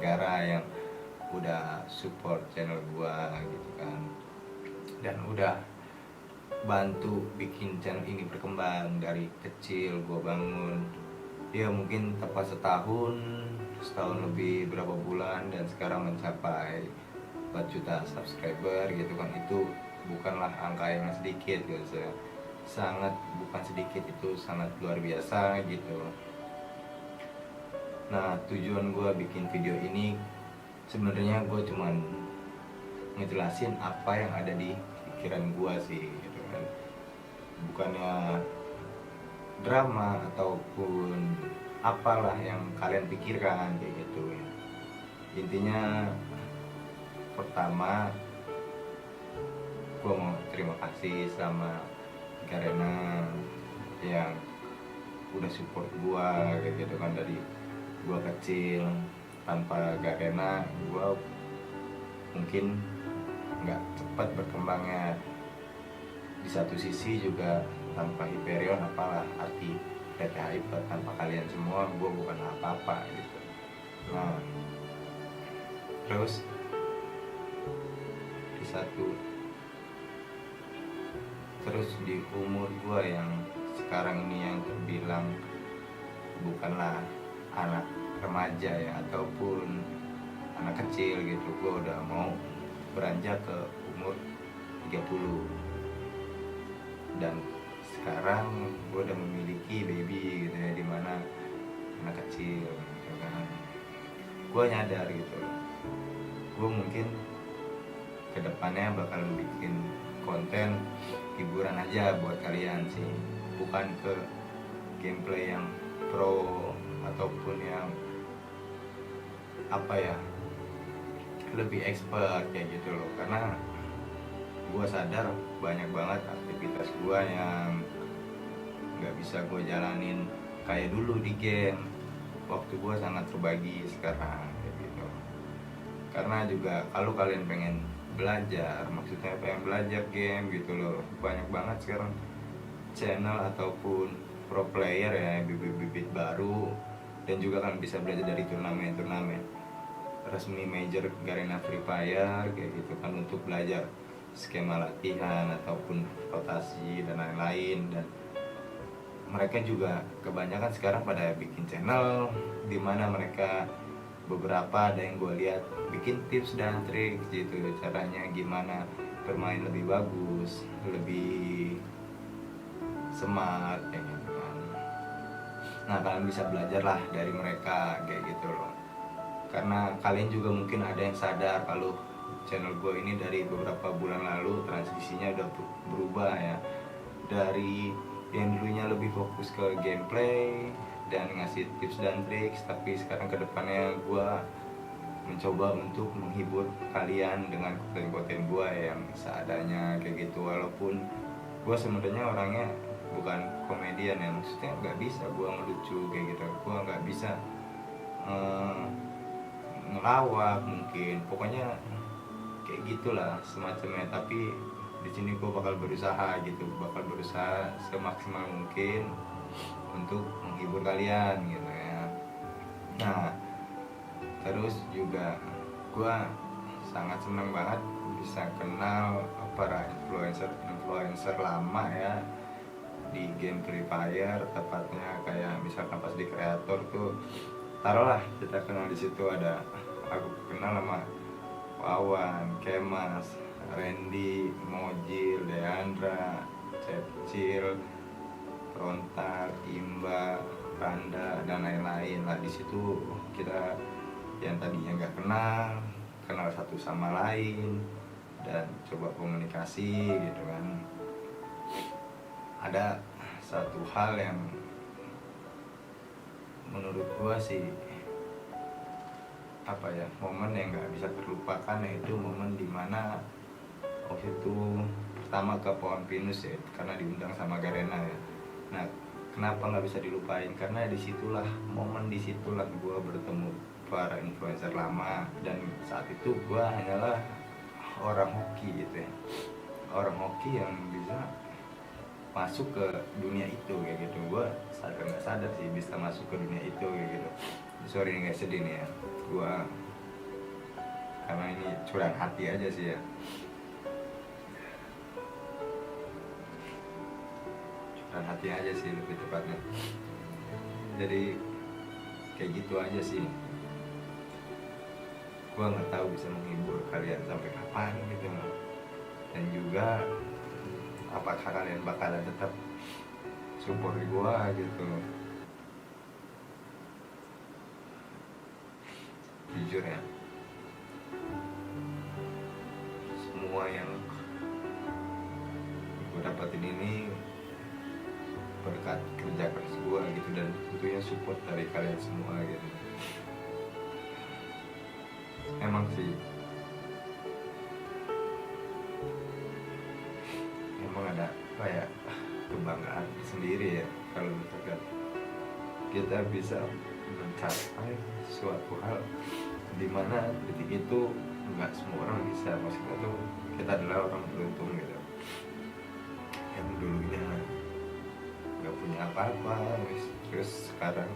Negara yang udah support channel gua gitu kan, dan udah bantu bikin channel ini berkembang dari kecil. Gua bangun ya mungkin tepat setahun lebih berapa bulan, dan sekarang mencapai 4 juta subscriber gitu kan. Itu bukanlah angka yang sedikit gitu, sangat bukan sedikit, itu sangat luar biasa gitu. Nah, tujuan gue bikin video ini sebenarnya gue cuman ngejelasin apa yang ada di pikiran gue sih gitu kan, bukannya drama ataupun apalah yang kalian pikirkan kayak gitu ya. Intinya pertama, gue mau terima kasih sama Garena yang udah support gue kayak gitu kan. Dari gue kecil, tanpa Garena gue mungkin nggak cepat berkembangnya. Di satu sisi juga tanpa Hyperion, apalah arti PT Hyper tanpa kalian semua, gue bukan apa-apa gitu. Nah, terus di umur gue yang sekarang ini, yang terbilang bukanlah anak remaja ya ataupun anak kecil gitu, gue udah mau beranjak ke umur 30, dan sekarang gue udah memiliki baby gitu ya, dimana anak kecil gitu kan. Gue nyadar gitu, gue mungkin kedepannya bakal bikin konten hiburan aja buat kalian sih, bukan ke gameplay yang pro ataupun yang apa ya, lebih expert kayak gitu loh. Karena gue sadar banyak banget aktivitas gue yang nggak bisa gue jalanin kayak dulu di game. Waktu gue sangat terbagi sekarang kayak gitu. Karena juga kalau kalian pengen belajar, maksudnya pengen belajar game gitu loh, banyak banget sekarang channel ataupun pro player ya, bibit-bibit baru. Dan juga kalian bisa belajar dari turnamen-turnamen resmi major Garena Free Fire kayak gitu kan, untuk belajar skema latihan ataupun rotasi dan lain-lain. Dan mereka juga kebanyakan sekarang pada bikin channel dimana mereka beberapa ada yang gue lihat bikin tips dan trik gitu, caranya gimana bermain lebih bagus, lebih smart kayak gitu kan. Nah, kalian bisa belajar lah dari mereka kayak gitu loh. Karena kalian juga mungkin ada yang sadar kalau channel gue ini dari beberapa bulan lalu transisinya udah berubah ya, dari yang dulunya lebih fokus ke gameplay dan ngasih tips dan tricks, tapi sekarang kedepannya gue mencoba untuk menghibur kalian dengan konten-konten gue yang seadanya kayak gitu. Walaupun gue sebenarnya orangnya bukan komedian ya, maksudnya nggak bisa gue ngelucu kayak gitu, gue nggak bisa ngelawak mungkin, pokoknya kayak gitulah semacamnya. Tapi di sini gue bakal berusaha semaksimal mungkin untuk menghibur kalian gitu ya. Nah, terus juga gue sangat senang banget bisa kenal para influencer lama ya di game Free Fire, tepatnya kayak misalkan pas di kreator tuh, taruhlah kita kenal di situ, ada aku kenal sama Wawan, Kemas, Randy, Mojil, Deandra, Cepcil, Rontar, Imba, Randa, dan lain-lain lah. Di situ kita yang tadinya nggak kenal satu sama lain dan coba komunikasi gitu kan. Ada satu hal yang menurut gua sih apa ya, momen yang nggak bisa terlupakan, yaitu momen dimana waktu itu pertama ke Pohon Pinus ya, karena diundang sama Garena ya. Nah, kenapa nggak bisa dilupain? Karena disitulah gue bertemu para influencer lama, dan saat itu gue hanyalah orang hoki gitu ya, orang hoki yang bisa masuk ke dunia itu kayak gitu. Gue sadar nggak sadar sih bisa masuk ke dunia itu kayak gitu. Sorry nggak sedih nih ya, gue karena ini curahan hati aja sih ya, curahan hati aja sih lebih tepatnya. Jadi kayak gitu aja sih, gue nggak tahu bisa menghibur kalian sampai kapan gitu loh. Dan juga apakah kalian bakalan tetap support gue gitu. Jujur ya, semua yang gue dapetin ini berkat kerja keras gue gitu, dan tentunya support dari kalian semua gitu. Emang sih, emang ada kayak kebanggaan sendiri ya kalau misalkan kita bisa mencapai suatu hal di mana detik itu nggak semua orang bisa. Maksudnya tuh kita adalah orang beruntung gitu, yang dulunya nggak punya apa-apa terus sekarang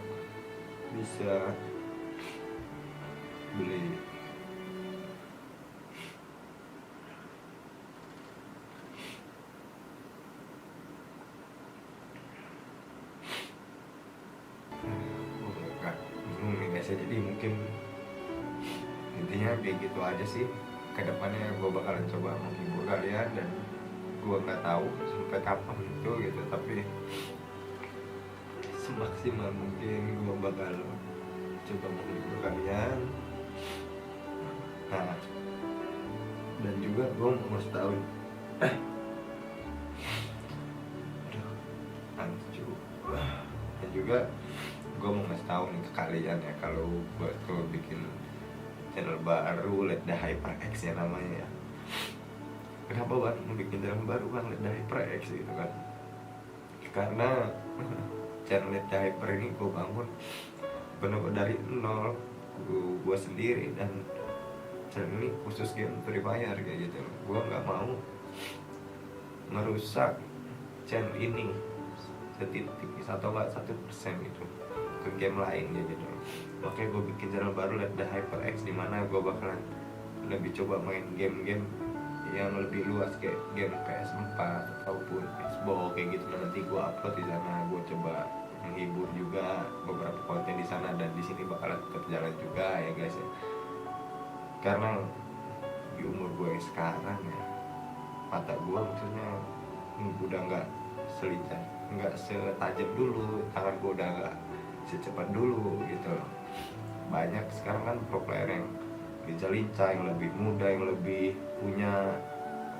bisa beli jadi mungkin intinya kayak gitu aja sih. Kedepannya gue bakalan coba menghibur kalian, dan gue nggak tahu sampai kapan itu gitu, tapi semaksimal mungkin gue bakal coba menghibur kalian. Nah, dan juga gue mau setahun dan juga gue mau ngasih tahu nih ke kalian ya, kalau gue tuh bikin channel baru Let The Hyper X ya namanya ya. Kenapa Bang mau bikin channel baru Bang Let The Hyper X gitu kan? Karena channel Let The Hyper ini gue bangun bener-bener dari nol, gue sendiri, dan channel ini khusus game Free Fire kayak gitu. Gue nggak mau merusak channel ini setipis atau 1% gitu ke game lain ya gitu. Makanya gue bikin channel baru Let The Hyper X, dimana gue bakalan lebih coba main game-game yang lebih luas kayak game PS4 ataupun Xbox kayak gitu. Nanti gue upload di sana, gue coba menghibur juga beberapa konten di sana, dan di sini bakalan tetap jalan juga ya guys ya. Karena di umur gue yang sekarang ya, mata gue maksudnya udah nggak selincah, nggak setajam dulu, tangan gue udah nggak secepat dulu gitu loh. Banyak sekarang kan pro player yang lincah-lincah, yang lebih muda, yang lebih punya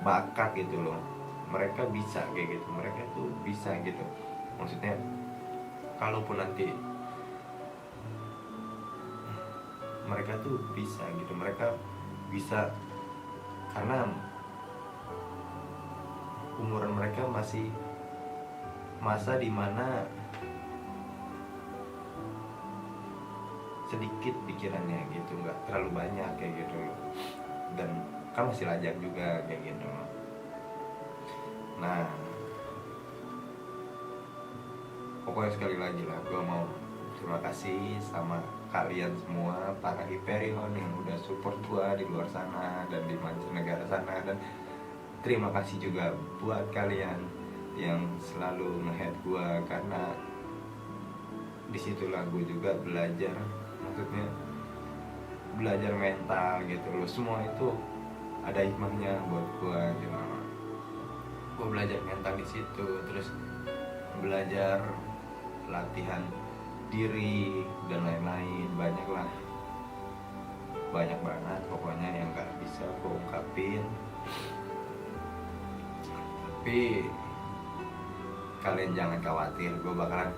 bakat gitu loh. Mereka bisa kayak gitu, mereka tuh bisa gitu. Maksudnya kalaupun nanti mereka tuh bisa gitu, mereka bisa karena umuran mereka masih masa dimana sedikit pikirannya gitu, nggak terlalu banyak kayak gitu loh, dan kan masih lajang juga kayak gitu loh. Nah, pokoknya sekali lagi lah gue mau terima kasih sama kalian semua para Hyperion yang udah support gue di luar sana dan di mancanegara sana, dan terima kasih juga buat kalian yang selalu nge-head gue, karena disitulah gue juga belajar, maksudnya belajar mental gitu loh. Semua itu ada hikmahnya buat gue gitu. Gue belajar mental di situ, terus belajar latihan diri dan lain-lain, banyak lah, banyak banget pokoknya yang gak bisa gue ungkapin. Tapi kalian jangan khawatir, gue bakalan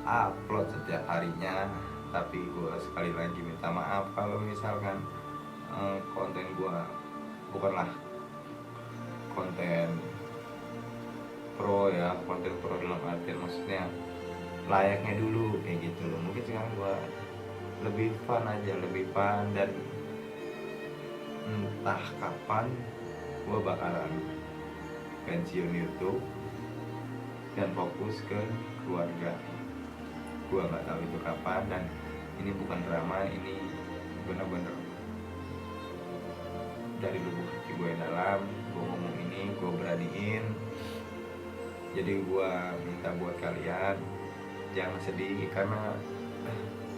upload setiap harinya. Tapi gue sekali lagi minta maaf kalau misalkan konten gue bukanlah konten pro ya, konten pro dalam artian maksudnya layaknya dulu kayak gitu loh. Mungkin sekarang gue lebih fun aja, lebih fun, dan entah kapan gue bakalan pensiun YouTube dan fokus ke keluarga. Gue nggak tahu itu kapan, dan ini bukan drama, ini bener-bener dari lubuk hati gue yang dalam. Gue ngomong ini, gue beraniin. Jadi gue minta buat kalian jangan sedih, karena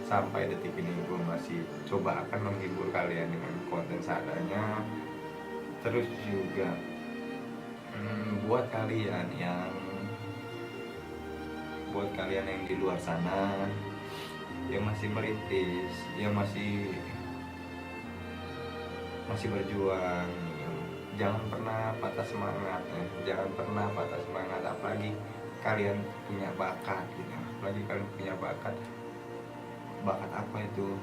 sampai detik ini gue masih coba akan menghibur kalian dengan konten seadanya. Terus juga buat kalian yang di luar sana yang masih merintis, yang masih berjuang, jangan pernah patah semangat ya. Jangan pernah patah semangat, apalagi kalian punya bakat gitu. Apalagi kalian punya bakat apa itu?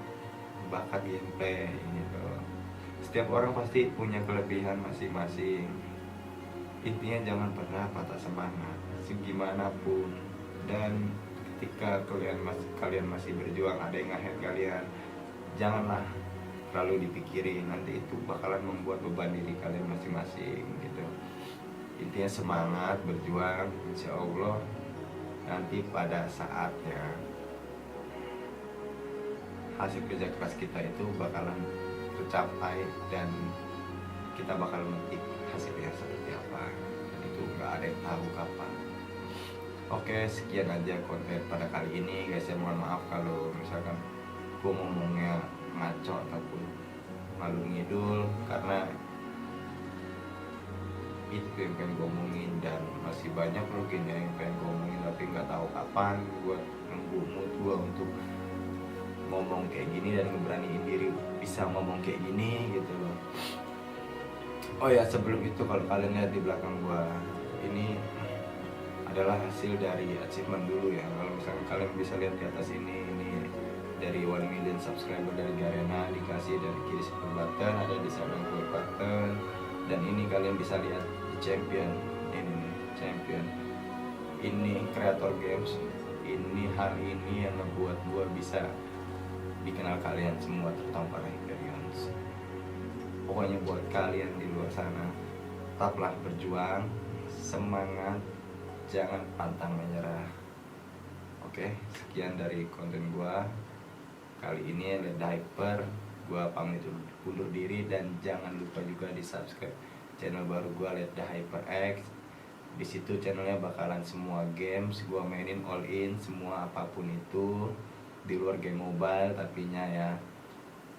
Bakat gameplay gitu. Setiap orang pasti punya kelebihan masing-masing. Intinya jangan pernah patah semangat segimanapun. Dan ketika kalian masih berjuang, ada yang nge-hate kalian, janganlah terlalu dipikirin, nanti itu bakalan membuat beban diri kalian masing-masing gitu. Intinya semangat berjuang, insya Allah nanti pada saatnya hasil kerja keras kita itu bakalan tercapai dan kita bakal memetik hasilnya seperti apa, dan itu nggak ada yang tahu kapan. Oke, sekian aja konten pada kali ini guys ya. Mohon maaf kalau misalkan gue ngomongnya ngaco ataupun malu ngidul, karena itu yang pengen gue omongin, dan masih banyak mungkin ya yang pengen gue omongin tapi nggak tahu kapan gue nunggu mood gue untuk ngomong kayak gini dan ngeberaniin diri bisa ngomong kayak gini gitu loh. Oh ya, sebelum itu kalau kalian lihat di belakang gue, ini adalah hasil dari achievement dulu ya. Kalau misalkan kalian bisa lihat di atas ini dari 1 million subscriber dari Garena, dikasih dari kiri support button, ada di samping forward button, dan ini kalian bisa lihat di champion ini creator games. Ini hal ini yang membuat gua bisa dikenal kalian semua, terutama para Hyperions. Pokoknya buat kalian di luar sana, tetaplah berjuang, semangat, jangan pantang menyerah. Oke, sekian dari konten gua kali ini. Let the Hyper, gua pamit undur diri, dan jangan lupa juga di subscribe channel baru gua, Let the Hyper X. Di situ channelnya bakalan semua games gua mainin all in, semua apapun itu di luar game mobile, tapi ya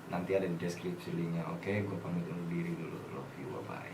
nanti ada di deskripsi linknya. Oke, gua pamit undur diri dulu. Love you, bye bye.